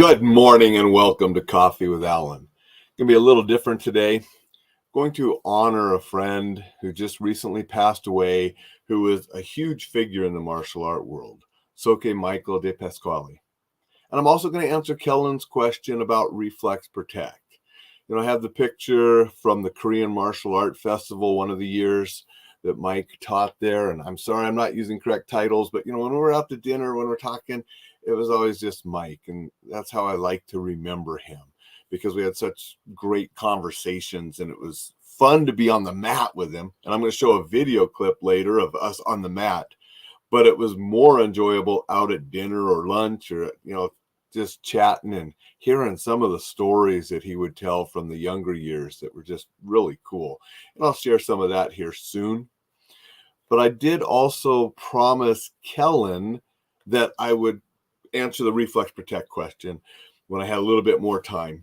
Good morning and welcome to Coffee with Alain. Going to be a little different today. Going to honor a friend who just recently passed away, who was a huge figure in the martial art world, Soke Michael Depasquale. And I'm also going to answer Kellen's question about Reflex Protect. I have the picture from the Korean Martial Art Festival, one of the years that Mike taught there. And I'm sorry I'm not using correct titles, but when we're out to dinner, when we're talking, it was always just Mike. And that's how I like to remember him, because we had such great conversations and it was fun to be on the mat with him. And I'm going to show a video clip later of us on the mat, but it was more enjoyable out at dinner or lunch or, just chatting and hearing some of the stories that he would tell from the younger years that were just really cool. And I'll share some of that here soon. But I did also promise Kellen that I would answer the Reflex Protect question when I had a little bit more time.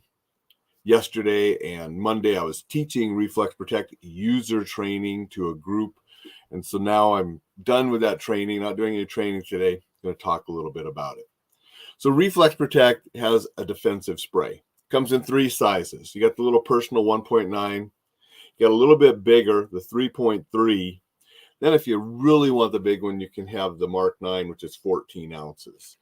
Yesterday and Monday, I was teaching Reflex Protect user training to a group. And so now I'm done with that training, not doing any training today. I'm going to talk a little bit about it. So Reflex Protect has a defensive spray. Comes in 3 sizes. You got the little personal 1.9. You got a little bit bigger, the 3.3. Then if you really want the big one, you can have the Mark 9, which is 14 ounces.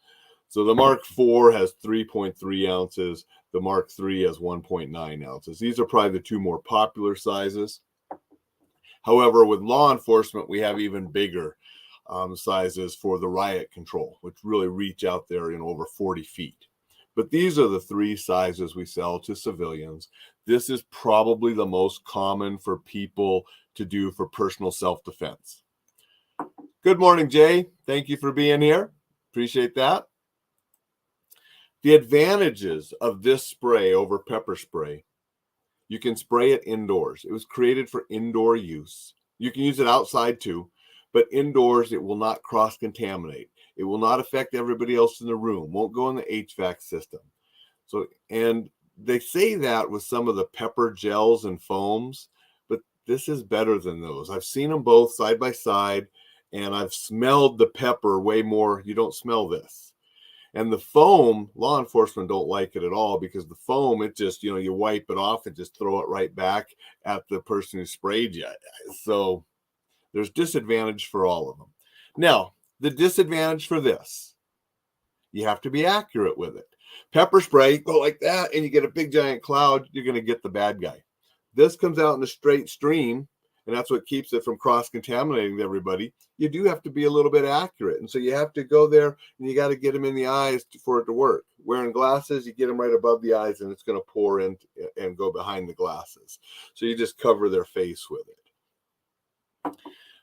So the Mark 4 has 3.3 ounces. The Mark 3 has 1.9 ounces. These are probably the 2 more popular sizes. However, with law enforcement, we have even bigger sizes for the riot control, which really reach out there in over 40 feet. But these are the 3 sizes we sell to civilians. This is probably the most common for people to do for personal self-defense. Good morning, Jay. Thank you for being here. Appreciate that. The advantages of this spray over pepper spray: you can spray it indoors. It was created for indoor use. You can use it outside too, but indoors it will not cross-contaminate. It will not affect everybody else in the room. Won't go in the HVAC system. So, and they say that with some of the pepper gels and foams, but this is better than those. I've seen them both side by side, and I've smelled the pepper way more. You don't smell this. And the foam, law enforcement don't like it at all, because the foam, it just, you wipe it off and just throw it right back at the person who sprayed you. So there's disadvantage for all of them. Now, the disadvantage for this: you have to be accurate with it. Pepper spray, go like that, and you get a big giant cloud, you're going to get the bad guy. This comes out in a straight stream, and that's what keeps it from cross-contaminating everybody. You do have to be a little bit accurate, and so you have to go there, and you got to get them in the eyes for it to work. Wearing glasses, you get them right above the eyes, and it's going to pour in and go behind the glasses. So you just cover their face with it.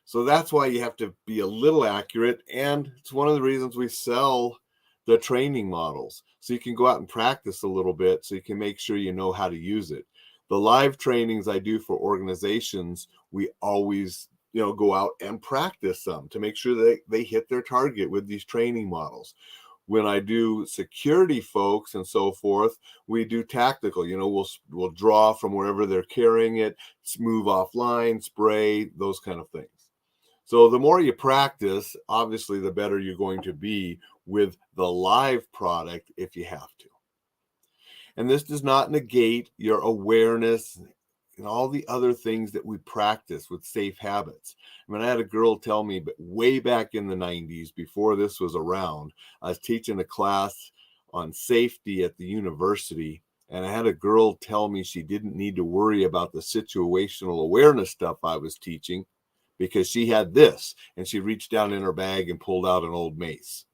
So that's why you have to be a little accurate, and it's one of the reasons we sell the training models, so you can go out and practice a little bit, so you can make sure you know how to use it. The live trainings I do for organizations, we always go out and practice them to make sure that they hit their target with these training models. When I do security folks and so forth, we do tactical. We'll draw from wherever they're carrying it, move offline, spray, those kind of things. So the more you practice, obviously, the better you're going to be with the live product if you have to. And this does not negate your awareness and all the other things that we practice with safe habits. I had a girl tell me, but way back in the 90s, before this was around, I was teaching a class on safety at the university, and I had a girl tell me she didn't need to worry about the situational awareness stuff I was teaching, because she had this, and she reached down in her bag and pulled out an old mace.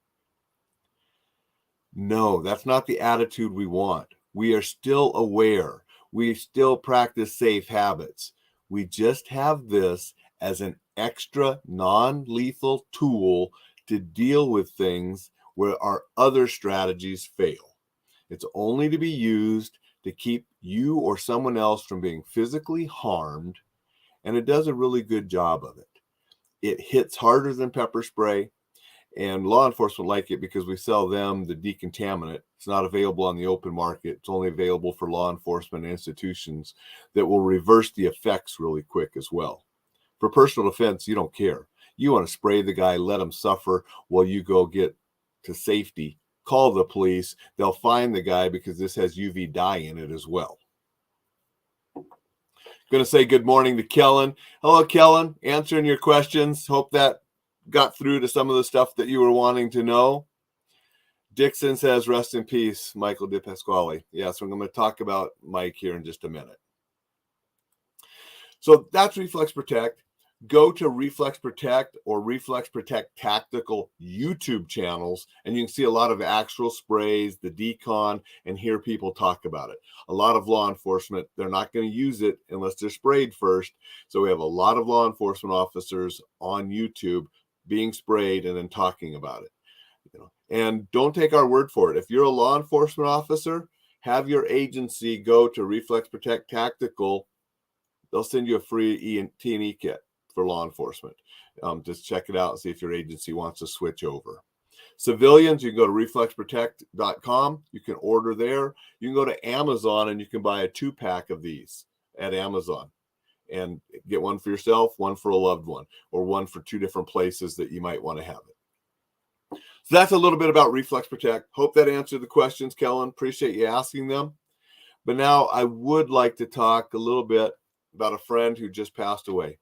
No, that's not the attitude we want. We are still aware. We still practice safe habits. We just have this as an extra non-lethal tool to deal with things where our other strategies fail. It's only to be used to keep you or someone else from being physically harmed, and it does a really good job of it. It hits harder than pepper spray, and law enforcement like it because we sell them the decontaminant. It's not available on the open market. It's only available for law enforcement institutions that will reverse the effects really quick as well. For personal defense, you don't care. You want to spray the guy, let him suffer while you go get to safety, call the police, they'll find the guy because this has UV dye in it as well. Going to say good morning to Kellen. Hello, Kellen. Answering your questions. Hope that got through to some of the stuff that you were wanting to know. Dixon says, rest in peace, Michael Depasquale. Yes, we're going to talk about Mike here in just a minute. So that's Reflex Protect. Go to Reflex Protect or Reflex Protect Tactical YouTube channels, and you can see a lot of actual sprays, the decon, and hear people talk about it. A lot of law enforcement, they're not going to use it unless they're sprayed first. So we have a lot of law enforcement officers on YouTube being sprayed and then talking about it. And don't take our word for it. If you're a law enforcement officer, have your agency go to Reflex Protect Tactical. They'll send you a free T&E kit for law enforcement. Just check it out and see if your agency wants to switch over. Civilians, you can go to reflexprotect.com. You can order there. You can go to Amazon and you can buy a 2-pack of these at Amazon and get one for yourself, one for a loved one, or one for 2 different places that you might want to have it. So that's a little bit about Reflex Protect. Hope that answered the questions, Kellen. Appreciate you asking them. But now I would like to talk a little bit about a friend who just passed away.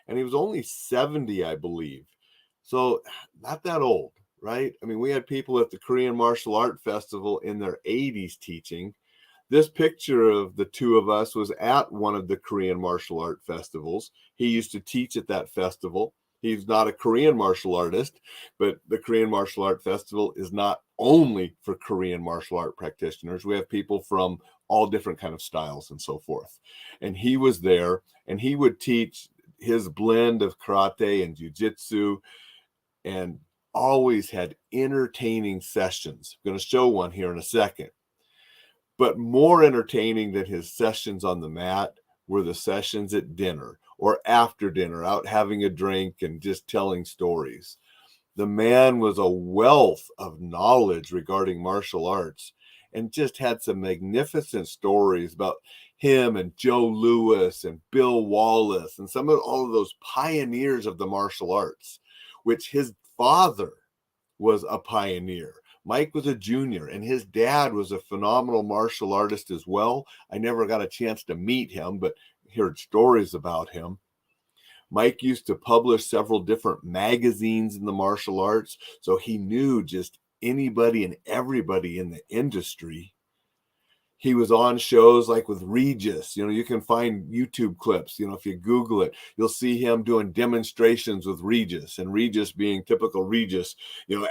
And he was only 70, I believe. So not that old, right? I mean, we had people at the Korean Martial Art Festival in their 80s teaching. This picture of the 2 of us was at one of the Korean Martial Art Festivals. He used to teach at that festival. He's not a Korean martial artist, but the Korean Martial Art Festival is not only for Korean martial art practitioners. We have people from all different kind of styles and so forth. And he was there, and he would teach his blend of karate and jiu-jitsu, and always had entertaining sessions. I'm going to show one here in a second. But more entertaining than his sessions on the mat were the sessions at dinner or after dinner, out having a drink and just telling stories. The man was a wealth of knowledge regarding martial arts and just had some magnificent stories about him and Joe Louis and Bill Wallace and all of those pioneers of the martial arts, which his father was a pioneer. Mike was a junior, and his dad was a phenomenal martial artist as well. I never got a chance to meet him, but heard stories about him. Mike used to publish several different magazines in the martial arts, so he knew just anybody and everybody in the industry. He was on shows like with Regis. You can find YouTube clips. If you Google it, you'll see him doing demonstrations with Regis, and Regis being typical Regis,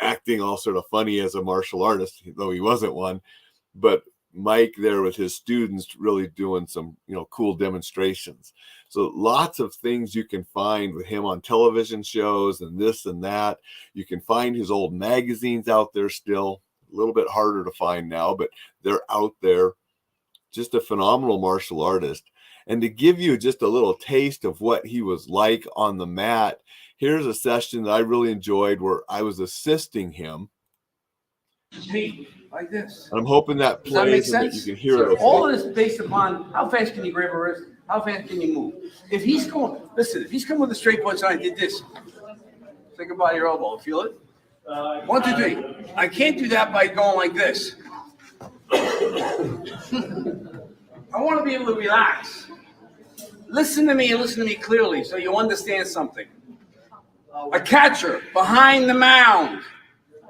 acting all sort of funny as a martial artist, though he wasn't one. But Mike there with his students really doing some, cool demonstrations. So lots of things you can find with him on television shows and this and that. You can find his old magazines out there still. A little bit harder to find now, but they're out there. Just a phenomenal martial artist. And to give you just a little taste of what he was like on the mat, here's a session that I really enjoyed where I was assisting him. Hey, like this. And I'm hoping that plays and that you can hear it. Okay. All of this is based upon how fast can you grab a wrist, how fast can you move. If he's coming with a straight punch and I did this, think about your elbow, feel it? 1, 2, 3. I can't do that by going like this. I want to be able to relax. Listen to me and listen to me clearly so you understand something. A catcher behind the mound,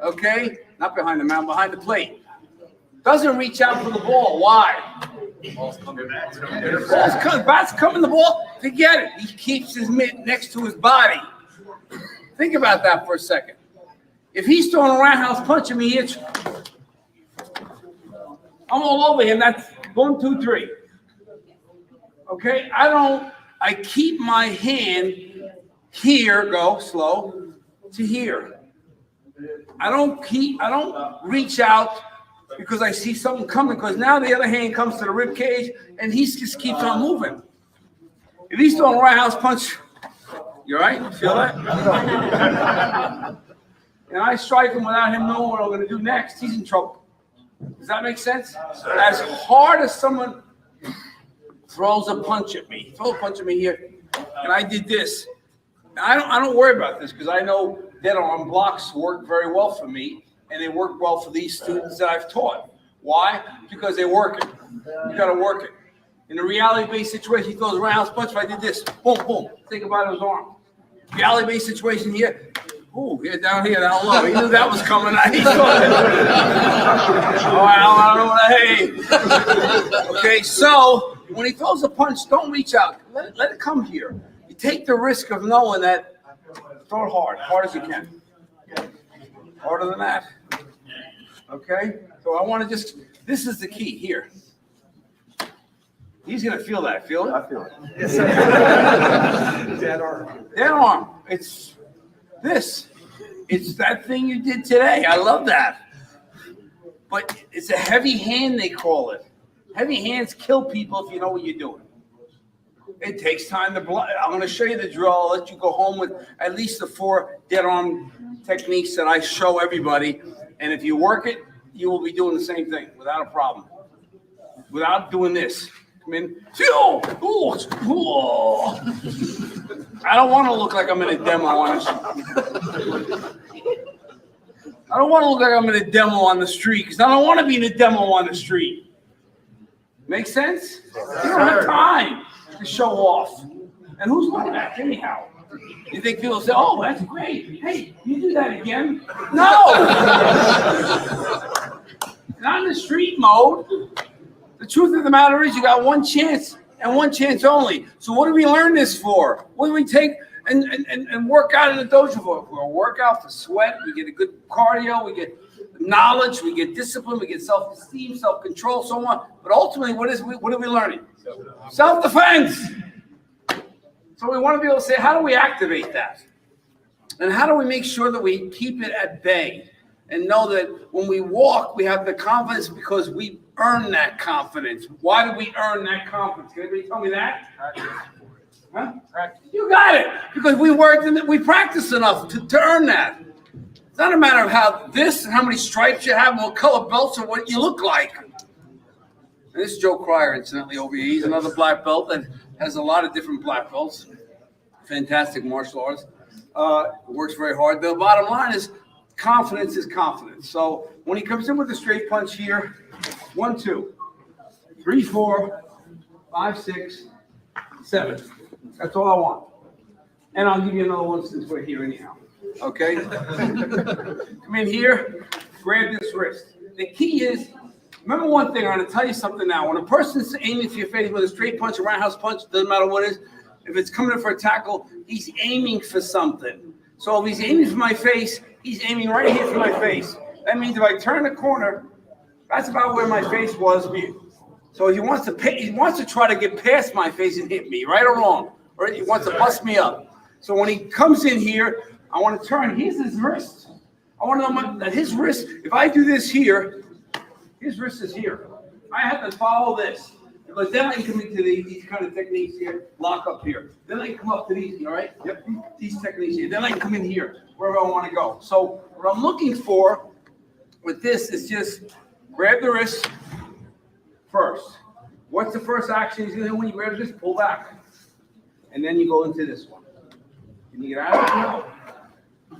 okay? Not behind the mound, behind the plate. Doesn't reach out for the ball. Why? Ball's coming back. Bat's coming the ball. Forget it. He keeps his mitt next to his body. Think about that for a second. If he's throwing a roundhouse punching me, I'm all over him. That's 1, 2, 3. Okay? I keep my hand here, go slow, to here. I don't reach out because I see something coming, because now the other hand comes to the rib cage and he just keeps on moving. If he's throwing a roundhouse punch, you all right? You feel that? And I strike him without him knowing what I'm going to do next, he's in trouble. Does that make sense? As hard as someone throws a punch at me here, and I did this. I don't worry about this because I know dead arm blocks work very well for me, and they work well for these students that I've taught. Why? Because they work it. You got to work it. In a reality-based situation, he throws a roundhouse punch. If I did this, boom, boom, think about his arm. Reality-based situation here, ooh, here, down low. He knew that was coming. He saw it. I don't know what I hate. Okay, so when he throws a punch, don't reach out. Let it come here. You take the risk of knowing that. Throw it hard as you can. Harder than that. Okay? So I want to this is the key here. He's going to feel that. Feel it? I feel it. Yes, sir. Dead arm. Dead arm. It's this. It's that thing you did today. I love that. But it's a heavy hand, they call it. Heavy hands kill people if you know what you're doing. It takes time to block. I'm going to show you the drill. I'll let you go home with at least the 4 dead arm techniques that I show everybody. And if you work it, you will be doing the same thing without a problem. Without doing this. Come in. I don't want to look like I'm in a demo on I don't want to look like I'm in a demo on the street because I don't want to be in a demo on the street. Make sense? You don't have time to show off. And who's looking at you anyhow? You think people say, oh, that's great. Hey, you do that again? No! Not in the street mode. The truth of the matter is you got one chance and one chance only. So what do we learn this for? What do we take and work out in the dojo for? We'll work out for sweat. We get a good cardio. We get knowledge. We get discipline. We get self-esteem, self-control, so on. But ultimately, what are we learning? Self-defense. So we want to be able to say, how do we activate that? And how do we make sure that we keep it at bay and know that when we walk, we have the confidence because we earn that confidence. Why do we earn that confidence? Can anybody tell me that? Huh? You got it. Because we worked and we practiced enough to earn that. It's not a matter of how many stripes you have, and what color belts, or what you look like. And this is Joe Cryer, incidentally, over here. He's another black belt that has a lot of different black belts. Fantastic martial artist. Works very hard. The bottom line is confidence is confidence. So when he comes in with a straight punch here, 1, 2, 3, 4, 5, 6, 7. That's all I want. And I'll give you another one since we're here anyhow. Okay? Come in here, grab this wrist. The key is, remember one thing, I'm going to tell you something now. When a person's aiming for your face with a straight punch, a roundhouse punch, doesn't matter what it is, if it's coming in for a tackle, he's aiming for something. So if he's aiming for my face, he's aiming right here for my face. That means if I turn the corner, that's about where my face was. So he wants to try to get past my face and hit me, right or wrong. Or he wants to bust me up. So when he comes in here, I want to turn. Here's his wrist. I want to know that his wrist, if I do this here, his wrist is here. I have to follow this. Because then I can come into these kind of techniques here, lock up here. Then I can come up to these, all right? Yep, these techniques here. Then I can come in here, wherever I want to go. So what I'm looking for with this is just grab the wrist first. What's the first action he's going to do when you grab this? Pull back. And then you go into this one. Can you get out of it?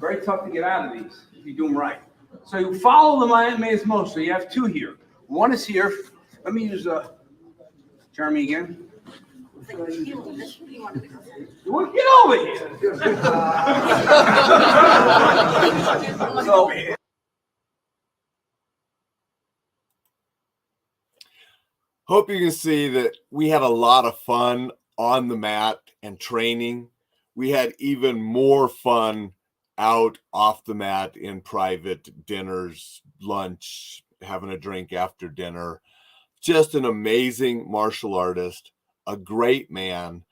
Very tough to get out of these if you do them right. So you follow the man's motion. So you have 2 here. One is here. Let me use Jeremy again. You want to get over here. So, hope you can see that we had a lot of fun on the mat and training. We had even more fun out off the mat in private dinners, lunch, having a drink after dinner. Just an amazing martial artist, a great man.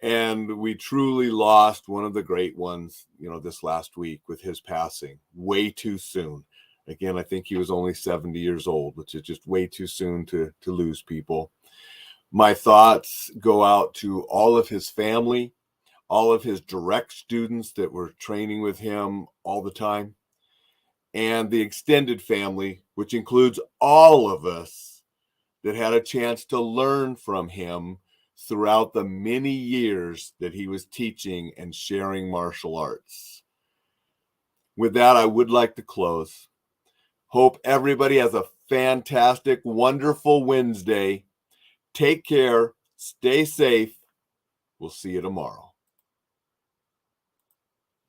And we truly lost one of the great ones, this last week with his passing way too soon. Again, I think he was only 70 years old, which is just way too soon to lose people. My thoughts go out to all of his family, all of his direct students that were training with him all the time, and the extended family, which includes all of us that had a chance to learn from him throughout the many years that he was teaching and sharing martial arts. With that, I would like to close. Hope everybody has a fantastic, wonderful Wednesday. Take care. Stay safe. We'll see you tomorrow.